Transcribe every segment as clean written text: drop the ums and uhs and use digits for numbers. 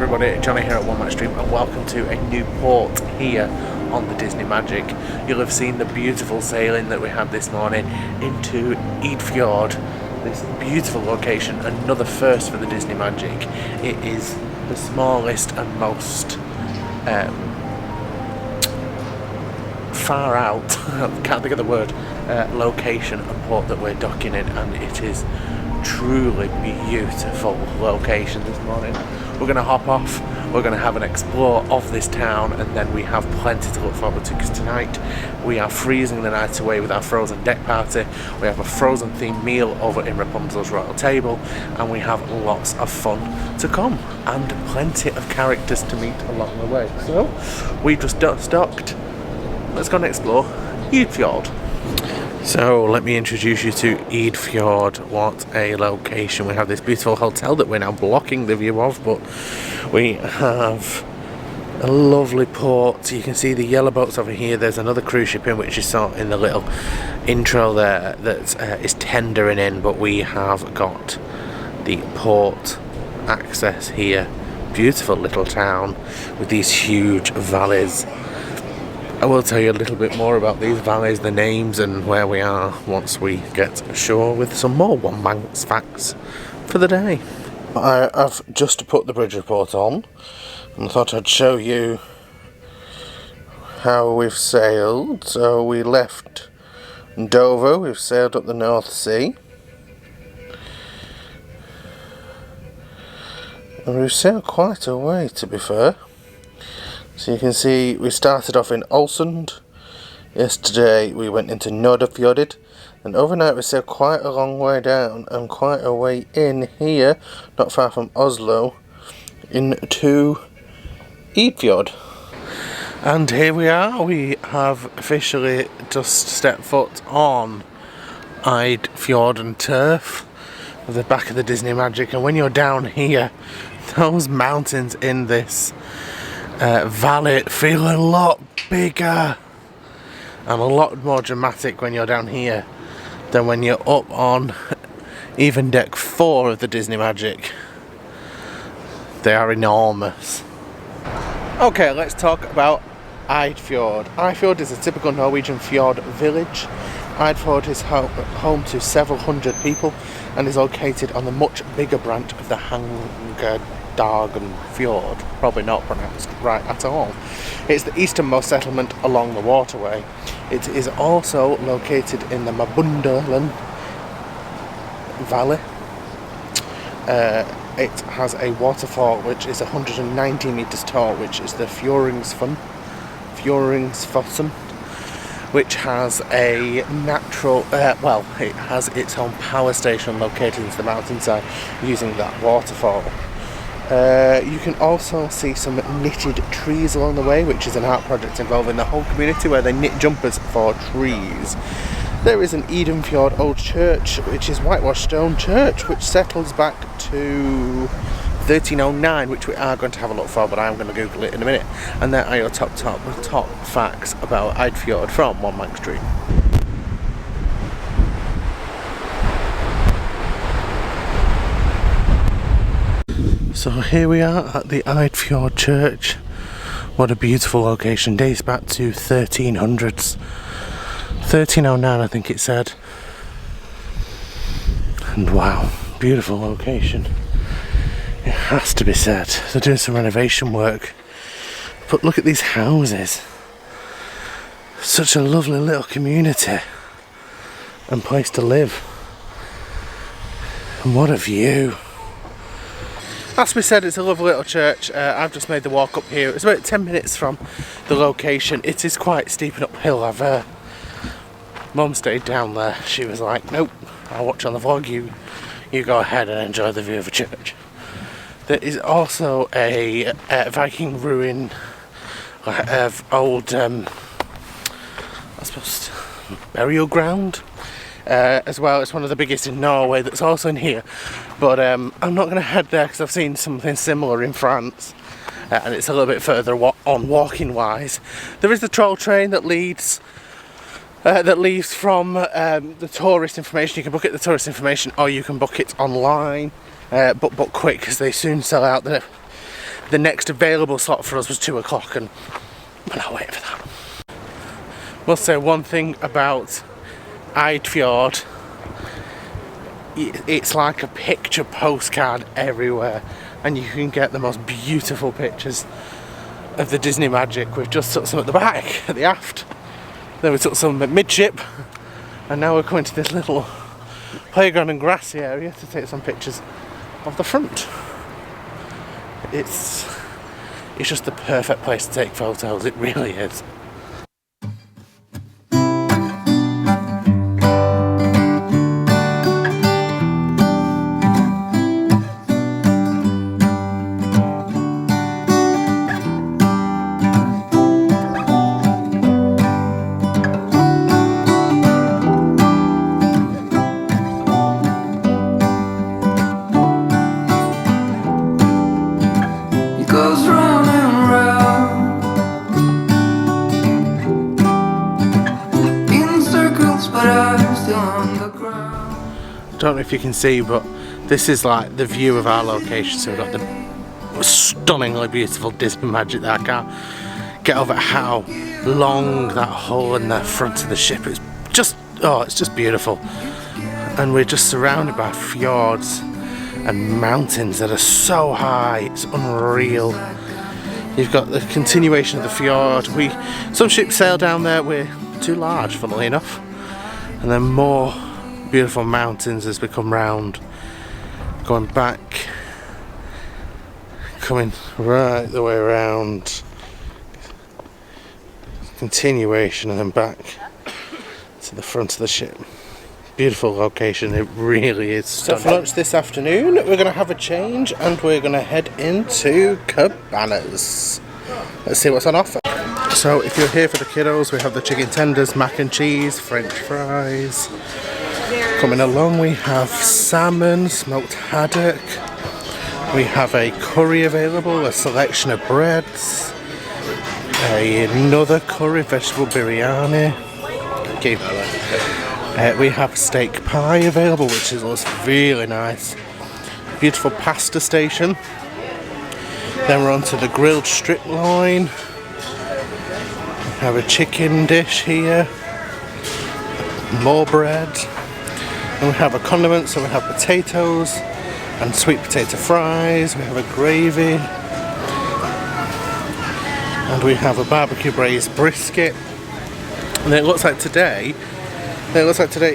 everybody, Jonny here at One Match Stream, and welcome to a new port here on the Disney Magic. You'll have seen the beautiful sailing that we had this morning into Eidfjord, this beautiful location, another first for the Disney Magic. It is the smallest and most far out, can't think of the word, location and port that we're docking in, and it is truly beautiful location this morning. We're going to hop off, we're going to have an explore of this town, and then we have plenty to look forward to, because tonight we are freezing the night away with our frozen deck party. We have a frozen themed meal over in Rapunzel's Royal Table, and we have lots of fun to come and plenty of characters to meet along the way. So we just docked. Let's go and explore Eidfjord. So let me introduce you to Eidfjord. What a location. We have this beautiful hotel that we're now blocking the view of, but we have a lovely port. You can see the yellow boats over here. There's another cruise ship in, which you saw in the little intro there, that is tendering in, but we have got the port access here. Beautiful little town with these huge valleys. I will tell you a little bit more about these valleys, the names and where we are, once we get ashore with some more One Manc's facts for the day. I have just put the bridge report on, and I thought I'd show you how we've sailed. So we left Dover, we've sailed up the North Sea, and we've sailed quite a way, to be fair. So you can see we started off in Ålesund. Yesterday we went into Norway, and overnight we sailed quite a long way down and quite a way in here, not far from Oslo, into Eidfjord. And here we are, we have officially just stepped foot on Eidfjord and turf at the back of the Disney Magic, and when you're down here, those mountains in this valley feel a lot bigger and a lot more dramatic when you're down here than when you're up on even deck 4 of the Disney Magic. They are enormous. Okay, let's talk about Eidfjord. Eidfjord is a typical Norwegian fjord village. Eidfjord is home to several hundred people and is located on the much bigger branch of the Fjord, probably not pronounced right at all. It's the easternmost settlement along the waterway. It is also located in the Mabundalen Valley. It has a waterfall which is 190 metres tall, which is the Fjordingsfossen, which has a natural, it has its own power station located into the mountainside using that waterfall. You can also see some knitted trees along the way, which is an art project involving the whole community where they knit jumpers for trees. There is an Eidfjord Old Church, which is whitewashed stone church, which settles back to 1309, which we are going to have a look for, but I'm going to Google it in a minute. And there are your top facts about Eidfjord from One Manc Stream. So here we are at the Eidfjord Church. What a beautiful location. Dates back to 1300s. 1309 I think it said. And wow, beautiful location. It has to be said. They're doing some renovation work. But look at these houses. Such a lovely little community and place to live. And what a view. As we said, it's a lovely little church. I've just made the walk up here. It's about 10 minutes from the location. It is quite steep and uphill. Mum stayed down there. She was like, nope, I'll watch on the vlog. You go ahead and enjoy the view of the church. There is also a Viking ruin of old, I suppose, burial ground. As well. It's one of the biggest in Norway that's also in here, but I'm not going to head there because I've seen something similar in France, and it's a little bit further on walking wise. There is the troll train that leaves from the tourist information. You can book it at the tourist information, or you can book it online, but book quick because they soon sell out. the next available slot for us was 2 o'clock, and we're not waiting for that. Must say one thing about Eidfjord, it's like a picture postcard everywhere, and you can get the most beautiful pictures of the Disney magic. We've just took some at the back, at the aft, then we took some at midship, and now we're coming to this little playground and grassy area to take some pictures of the front. It's just the perfect place to take photos, it really is. Don't know if you can see, but this is like the view of our location. So we've got the stunningly beautiful Disney magic there. I can't get over how long that hull in the front of the ship is. Just, oh, it's just beautiful. And we're just surrounded by fjords and mountains that are so high, it's unreal. You've got the continuation of the fjord. Some ships sail down there, we're too large, funnily enough. And then more beautiful mountains as we come round, going back, coming right the way around, continuation, and then back to the front of the ship. Beautiful location, it really is. So for lunch this afternoon we're going to have a change and we're going to head into cabanas. Let's see what's on offer. So if you're here for the kiddos, we have the chicken tenders, mac and cheese, french fries. Coming along we have salmon, smoked haddock, we have a curry available, a selection of breads, another curry, vegetable biryani. Okay. We have steak pie available, which looks really nice. Beautiful pasta station. Then we're on to the grilled strip loin. We have a chicken dish here, more bread. And we have a condiment, so we have potatoes and sweet potato fries, we have a gravy, and we have a barbecue braised brisket. And it looks like today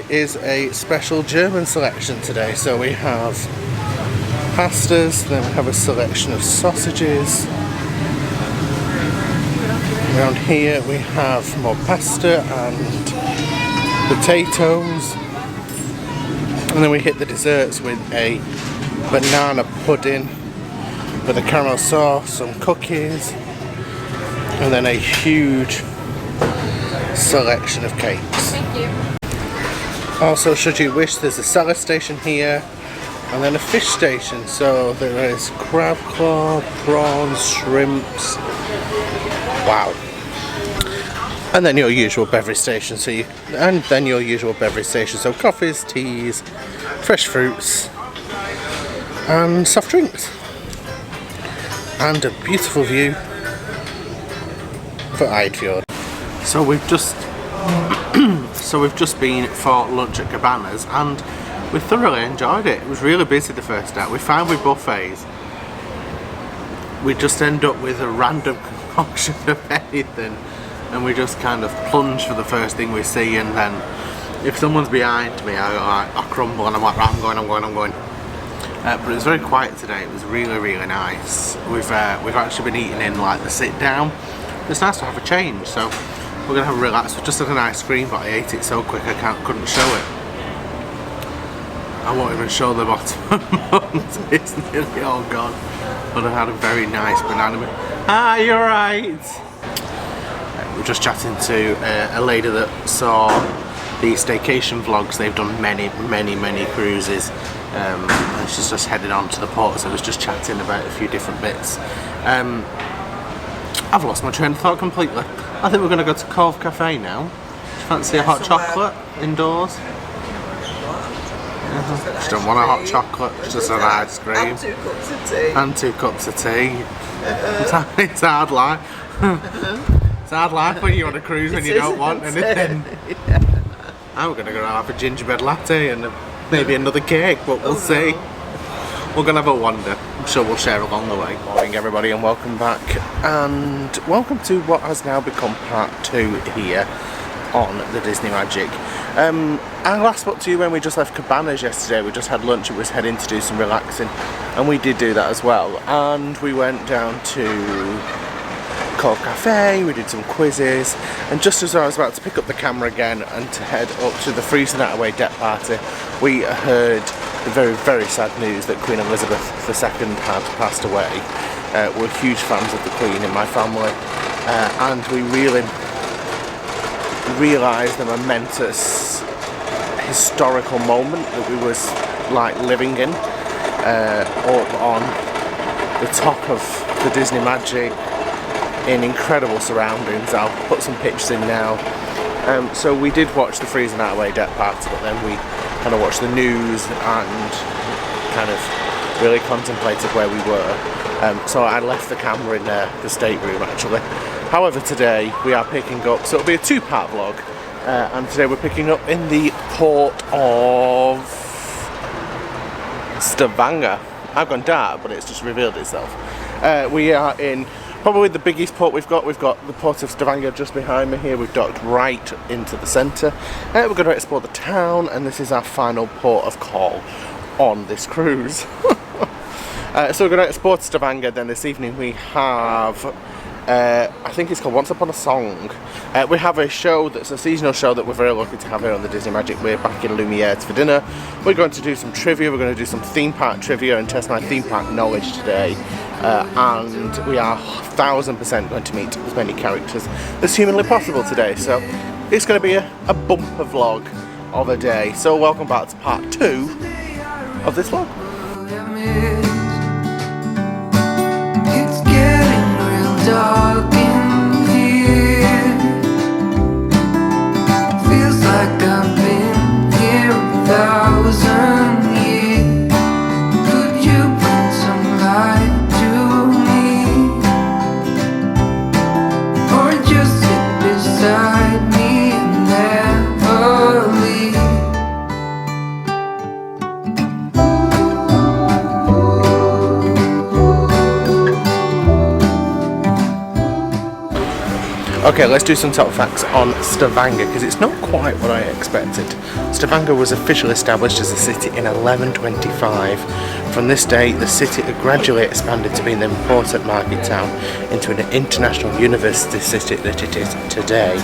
is a special German selection today. So we have pastas, then we have a selection of sausages. Around here we have more pasta and potatoes. And then we hit the desserts with a banana pudding with a caramel sauce, some cookies, and then a huge selection of cakes. Thank you. Also, should you wish, there's a salad station here and then a fish station. So there is crab claw, prawns, shrimps. Wow. And then your usual beverage station. So coffees, teas, fresh fruits, and soft drinks, and a beautiful view for Eidfjord. So we've just been for lunch at Cabanas and we thoroughly enjoyed it. It was really busy the first day. We found with buffets we just end up with a random concoction of anything, and we just kind of plunge for the first thing we see, and then if someone's behind me I crumble and I'm like, right, I'm going. But it was very quiet today. It was really nice. We've actually been eating in like the sit down. It's nice to have a change, so we're gonna have a relax. We just had an ice cream, but I ate it so quick I couldn't show it. I won't even show the bottom. It's nearly all gone. But I had a very nice banana. Ah, you're right. We're just chatting to a lady that saw the staycation vlogs. They've done many cruises. And she's just headed on to the port, so I was just chatting about a few different bits. I've lost my train of thought completely. I think we're going to go to Cove Cafe now. Do you fancy a hot chocolate indoors? She don't want a hot chocolate, she just an ice cream. And 2 cups of tea. And 2 cups of tea. It's a hard life. It's a hard life when you're on a cruise and you don't want anything. Yeah. I'm going to go have a gingerbread latte and maybe another cake, but we'll see. We're going to have a wander. I'm sure we'll share along the way. Good morning everybody and welcome back. And welcome to what has now become part 2 here on the Disney Magic. I last spoke to you when we just left Cabanas yesterday. We just had lunch and was heading to do some relaxing, and we did do that as well. And we went down to Colourful Cafe, we did some quizzes, and just as I was about to pick up the camera again and to head up to the freezing away deck party, we heard the very, very sad news that Queen Elizabeth II had passed away. We're huge fans of the Queen in my family, and we really realised the momentous historical moment that we was like living in, up on the top of the Disney Magic in incredible surroundings. I'll put some pictures in now. So we did watch the freezing away deck party, but then we kind of watched the news and kind of really contemplated where we were. So I left the camera in the stateroom actually. However, today we are picking up, so it'll be a 2-part vlog, and today we're picking up in the port of Stavanger. I've gone dark, but it's just revealed itself. We are in probably the biggest port we've got. We've got the port of Stavanger just behind me here. We've docked right into the centre. We're going to explore the town, and this is our final port of call on this cruise. So we're going to explore Stavanger. Then this evening we have I think it's called Once Upon a Song. We have a show that's a seasonal show that we're very lucky to have here on the Disney Magic. We're back in Lumiere for dinner. We're going to do some trivia, we're going to do some theme park trivia and test my theme park knowledge today. And we are 1000% going to meet as many characters as humanly possible today. So it's going to be a bumper vlog of a day. So welcome back to part 2 of this vlog. Dark in here. Feels like I've been here 1,000 years. Could you bring some light to me, or just sit beside me and never leave? Okay, let's do some top facts on Stavanger, because it's not quite what I expected. Stavanger was officially established as a city in 1125. From this day, the city gradually expanded to being the important market town into an international university city that it is today.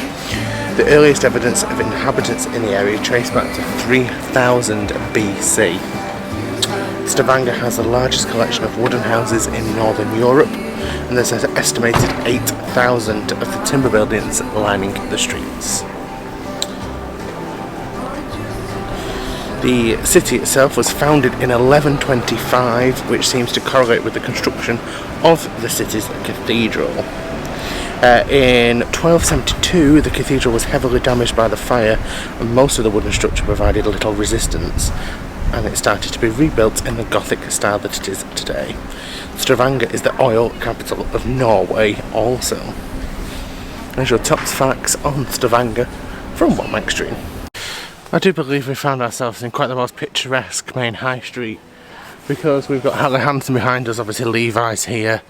The earliest evidence of inhabitants in the area traced back to 3000 BC. Stavanger has the largest collection of wooden houses in Northern Europe, and there's an estimated 8,000 of the timber buildings lining the streets. The city itself was founded in 1125, which seems to correlate with the construction of the city's cathedral. In 1272, the cathedral was heavily damaged by the fire, and most of the wooden structure provided little resistance, and it started to be rebuilt in the Gothic style that it is today. Stavanger is the oil capital of Norway also. There's your top facts on Stavanger from Walt Disney. I do believe we found ourselves in quite the most picturesque main high street, because we've got Helly Hansen behind us, obviously Levi's here,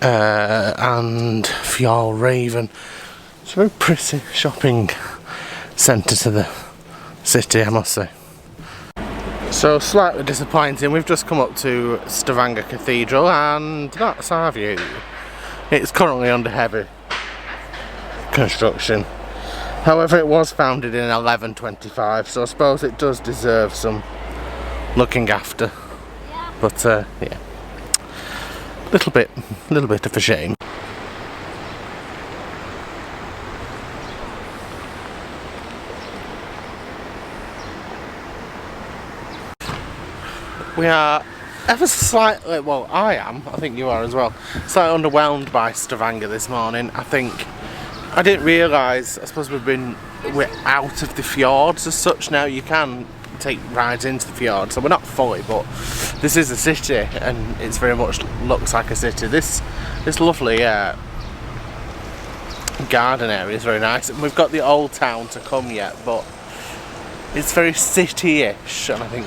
and Fjord Raven. It's a very pretty shopping centre to the city, I must say. So slightly disappointing, we've just come up to Stavanger Cathedral and that's our view. It's currently under heavy construction. However, it was founded in 1125, so I suppose it does deserve some looking after. But yeah, little bit of a shame. We are ever slightly, well I am, I think you are as well, slightly underwhelmed by Stavanger this morning. I think I didn't realise, I suppose we're out of the fjords as such now. You can take rides into the fjord, so we're not fully, but this is a city and it's very much looks like a city. This lovely garden area is very nice, and we've got the old town to come yet, but it's very city-ish, and I think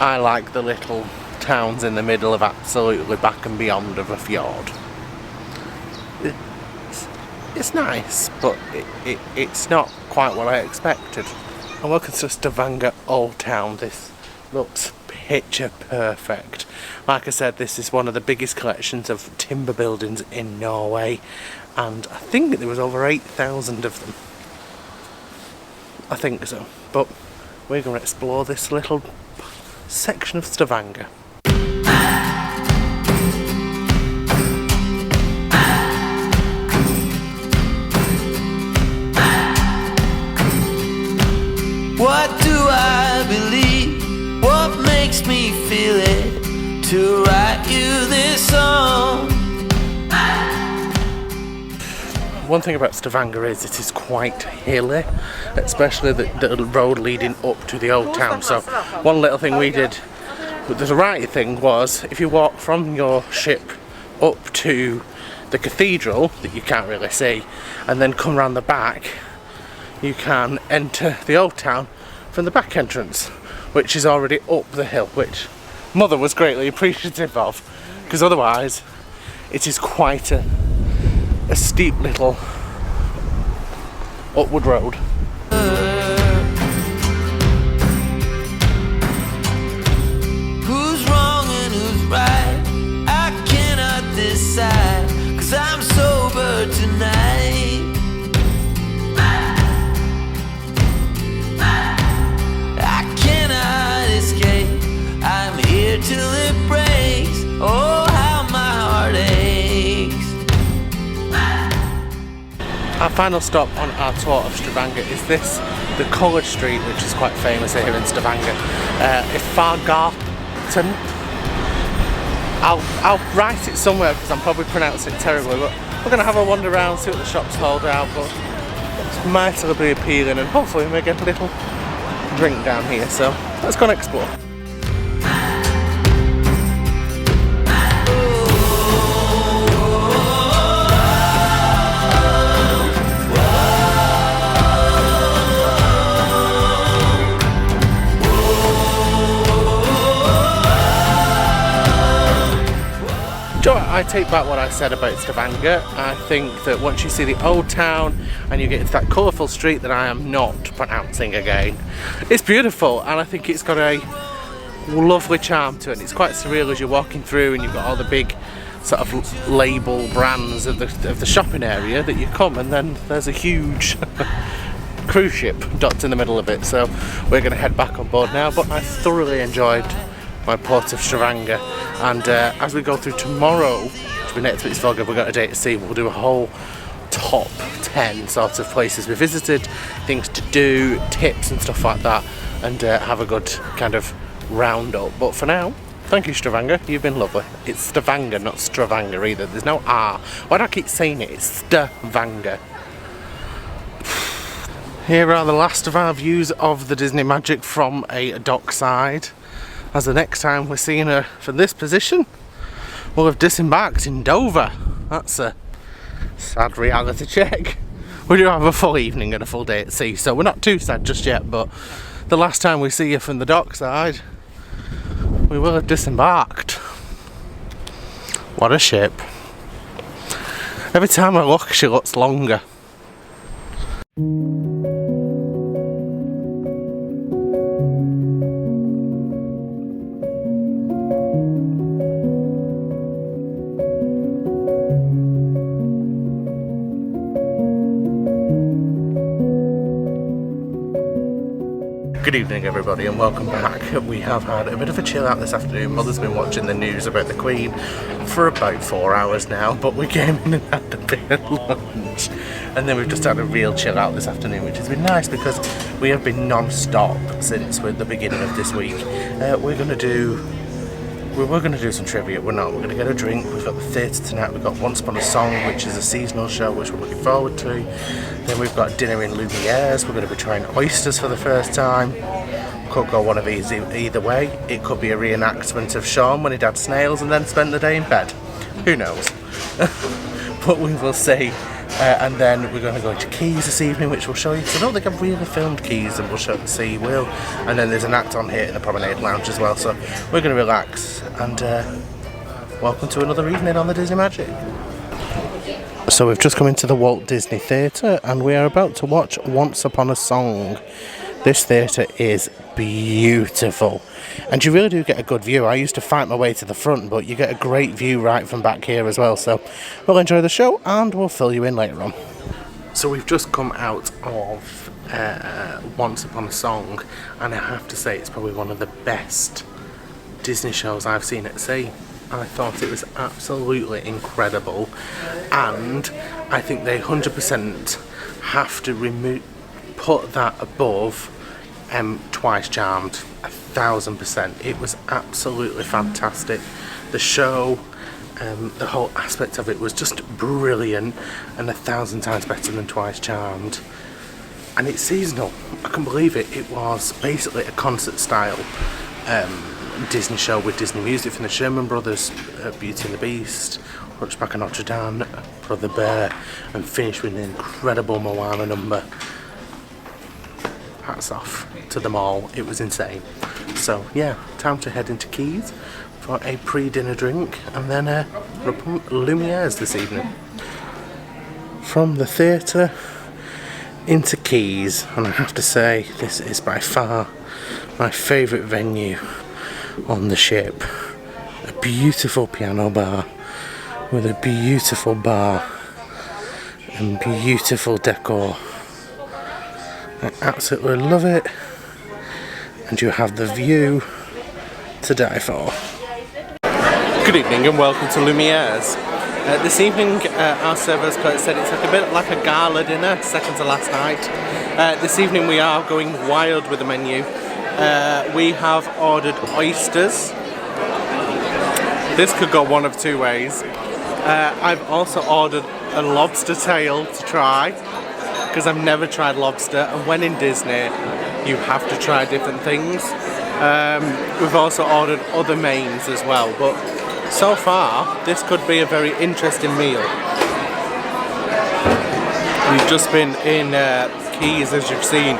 I like the little towns in the middle of absolutely back and beyond of a fjord. It's nice, but it's not quite what I expected. And welcome to Stavanger Old Town. This looks picture perfect. Like I said, this is one of the biggest collections of timber buildings in Norway, and I think there was over 8,000 of them. I think so. But we're going to explore this little section of Stavanger. What do I believe? What makes me feel it to write you this song? One thing about Stavanger is it is quite hilly, especially the road leading up to the old town. So one little thing we did, the right thing was, if you walk from your ship up to the cathedral that you can't really see, and then come around the back, you can enter the old town from the back entrance, which is already up the hill, which Mother was greatly appreciative of, because otherwise it is quite a steep little upward road. Who's wrong and who's right? I cannot decide, 'cause I'm sober tonight. I'm here till it breaks. Oh, how my heart aches. Our final stop on our tour of Stavanger is the Colour Street, which is quite famous here in Stavanger. It's Fargarten. I'll write it somewhere because I'm probably pronouncing it terribly, but we're going to have a wander around, see what the shops hold out, but it's mightily be appealing, and hopefully we get a little drink down here, so let's go and explore. I take back what I said about Stavanger. I think that once you see the old town and you get into that colourful street that I am not pronouncing again, it's beautiful, and I think it's got a lovely charm to it. It's quite surreal as you're walking through and you've got all the big sort of label brands of the shopping area that you come, and then there's a huge cruise ship docked in the middle of it. So we're going to head back on board now, but I thoroughly enjoyed my port of Stavanger, and as we go through tomorrow to be next week's vlog, we've got a day to see. We'll do a whole top 10 sorts of places we visited, things to do, tips and stuff like that, and have a good kind of round up. But for now, thank you Stavanger, you've been lovely. It's Stavanger, not Stavanger either. There's no R. Why do I keep saying it? It's Stavanger. Here are the last of our views of the Disney Magic from a dockside, as the next time we're seeing her from this position, we'll have disembarked in Dover. That's a sad reality check. We do have a full evening and a full day at sea, so we're not too sad just yet, but the last time we see her from the dockside, we will have disembarked. What a ship. Every time I look, she looks longer. Good evening everybody and welcome back. We have had a bit of a chill out this afternoon. Mother's been watching the news about the Queen for about 4 hours now, but we came in and had a bit of lunch, and then we've just had a real chill out this afternoon, which has been nice because we have been non-stop since the beginning of this week. We're going to do some trivia. We're going to get a drink. We've got the theatre tonight. We've got Once Upon a Song, which is a seasonal show which we're looking forward to. Then we've got dinner in Lumiere's. We're going to be trying oysters for the first time. could go one of these either way. It could be a reenactment of Sean when he'd had snails and then spent the day in bed. Who knows? But we will see. And then we're going to go to Keys this evening, which we'll show you. So I don't think I've really filmed Keys, and we'll see you will. And then there's an act on here in the Promenade Lounge as well. So we're going to relax and welcome to another evening on the Disney Magic. So we've just come into the Walt Disney Theatre and we are about to watch Once Upon a Song. This theatre is beautiful and you really do get a good view. I used to fight my way to the front, but you get a great view right from back here as well. So we'll enjoy the show and we'll fill you in later on. So we've just come out of Once Upon a Song, and I have to say it's probably one of the best Disney shows I've seen at sea. I thought it was absolutely incredible, and I think they 100% have to put that above Twice Charmed, 1000%. It was absolutely fantastic. The show, the whole aspect of it was just brilliant and 1,000 times better than Twice Charmed. And it's seasonal. I can believe it. It was basically a concert style Disney show with Disney music from the Sherman Brothers, Beauty and the Beast, Hunchback of Notre Dame, Brother Bear, and finished with an incredible Moana number. Hats off to them all, it was insane. So yeah, time to head into Keys for a pre-dinner drink and then Lumiere's this evening. From the theatre into Keys, and I have to say this is by far my favourite venue on the ship. A beautiful piano bar with a beautiful bar and beautiful decor. I absolutely love it, and you have the view to die for. Good evening and welcome to Lumiere's. This evening our servers said it's like a bit like a gala dinner, second to last night. This evening we are going wild with the menu. We have ordered oysters. This could go one of two ways. I've also ordered a lobster tail to try, because I've never tried lobster, and when in Disney you have to try different things. We've also ordered other mains as well, but so far this could be a very interesting meal. We've just been in Keys, as you've seen,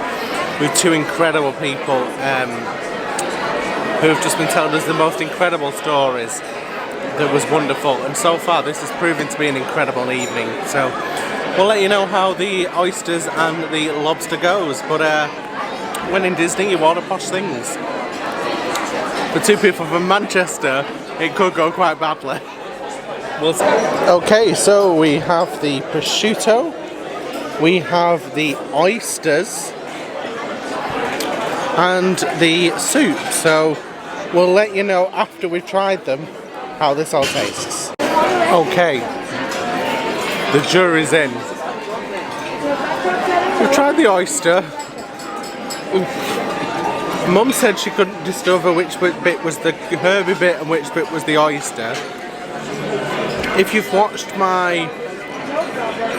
with two incredible people who have just been telling us the most incredible stories. That was wonderful, and so far this has proven to be an incredible evening. So we'll let you know how the oysters and the lobster goes, but when in Disney you order posh things. For two people from Manchester, it could go quite badly. We'll see. Okay, so we have the prosciutto, we have the oysters, and the soup. So we'll let you know after we've tried them how this all tastes. Okay, the jury's in. We've tried the oyster. Mum said she couldn't discover which bit was the herby bit and which bit was the oyster. If you've watched my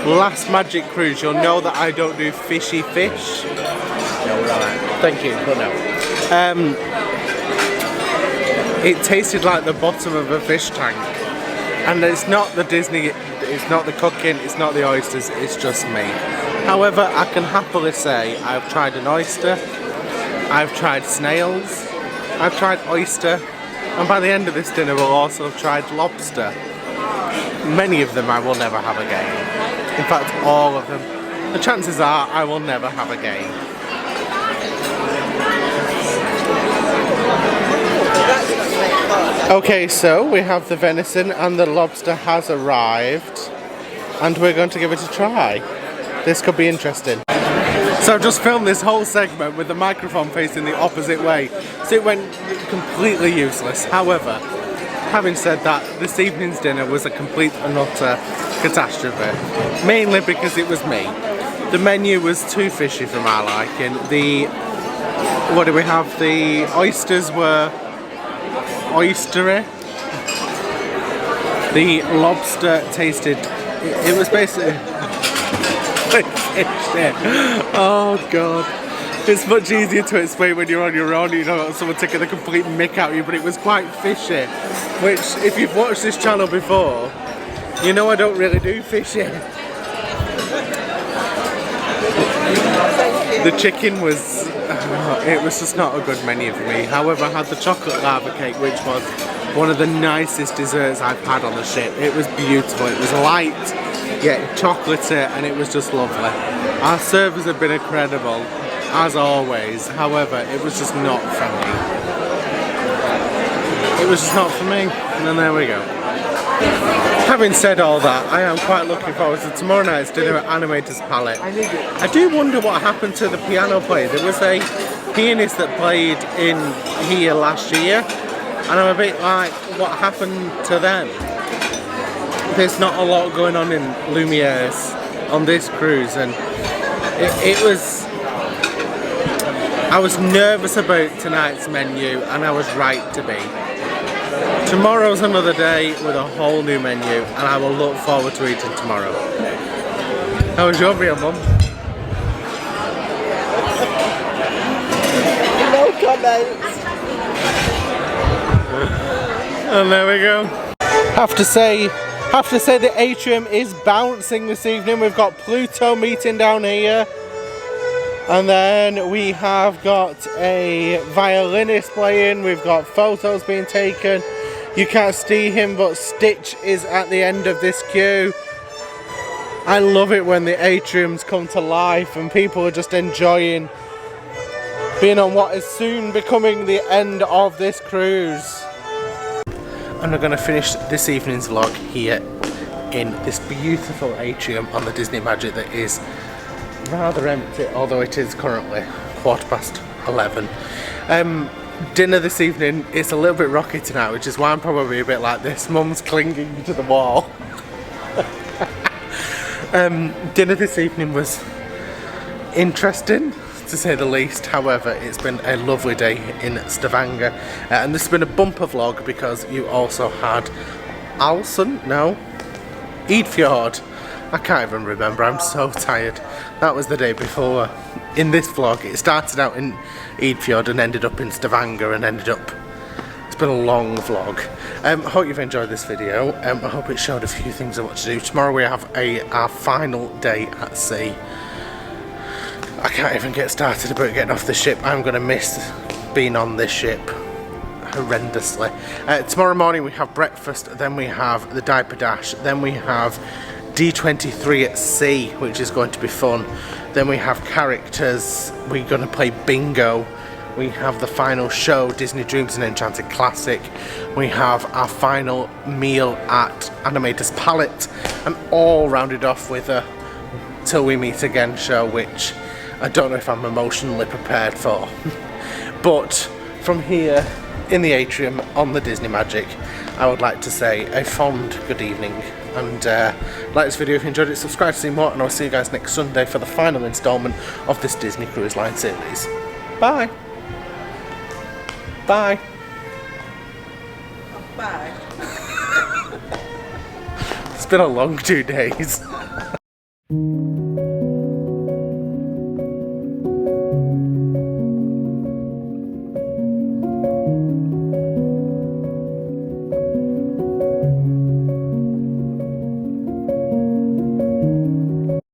last Magic Cruise, you'll know that I don't do fishy fish. No, we're alright. Thank you, but no. It tasted like the bottom of a fish tank, and it's not the Disney, it's not the cooking, it's not the oysters, it's just me. However, I can happily say I've tried an oyster, I've tried snails, I've tried oyster, and by the end of this dinner we'll also have tried lobster. Many of them I will never have again. In fact, all of them. The chances are I will never have again. Okay, so we have the venison and the lobster has arrived, and we're going to give it a try. This could be interesting. So I've just filmed this whole segment with the microphone facing the opposite way, so it went completely useless. However, having said that, this evening's dinner was a complete and utter catastrophe, mainly because it was me. The menu was too fishy for my liking. What do we have? The oysters were oystery. The lobster tasted, it was basically oh god. It's much easier to explain when you're on your own, you know, someone taking the complete mick out of you, but it was quite fishy, which, if you've watched this channel before, you know I don't really do fishing. The chicken was, it was just not a good menu for me. However, I had the chocolate lava cake, which was one of the nicest desserts I've had on the ship. It was beautiful, it was light, yet chocolatey, and it was just lovely. Our servers have been incredible, as always. However, it was just not for me. It was just not for me, and there we go. Having said all that, I am quite looking forward to tomorrow night's dinner at Animator's Palette. I do wonder what happened to the piano player. There was a pianist that played in here last year, and I'm a bit like, what happened to them? There's not a lot going on in Lumiere's on this cruise, and it was... I was nervous about tonight's menu, and I was right to be. Tomorrow's another day with a whole new menu, and I will look forward to eating tomorrow. How was your meal, Mum? No comments. And there we go. Have to say the atrium is bouncing this evening. We've got Pluto meeting down here. And then we have got a violinist playing, we've got photos being taken. You can't see him, but Stitch is at the end of this queue. I love it when the atriums come to life and people are just enjoying being on what is soon becoming the end of this cruise. And we're going to finish this evening's vlog here in this beautiful atrium on the Disney Magic that is rather empty, although it is currently 11:15. Dinner this evening, it's a little bit rocky tonight, which is why I'm probably a bit like this. Mum's clinging to the wall. Dinner this evening was interesting, to say the least. However, it's been a lovely day in Stavanger, and this has been a bumper vlog because you also had Eidfjord. I can't even remember, I'm so tired. That was the day before. In this vlog, it started out in Eidfjord and ended up in Stavanger and ended up... It's been a long vlog. I hope you've enjoyed this video. I hope it showed a few things of what to do. Tomorrow we have our final day at sea. I can't even get started about getting off the ship. I'm going to miss being on this ship horrendously. Tomorrow morning we have breakfast, then we have the diaper dash, then we have D23 at sea, which is going to be fun. Then we have characters, we're going to play bingo. We have the final show, Disney Dreams and Enchanted Classic. We have our final meal at Animator's Palette, and all rounded off with a Till We Meet Again show, which I don't know if I'm emotionally prepared for. But from here in the atrium on the Disney Magic, I would like to say a fond good evening, and like this video if you enjoyed it, subscribe to see more, and I'll see you guys next Sunday for the final instalment of this Disney Cruise Line series. Bye! Bye! Bye. It's been a long 2 days.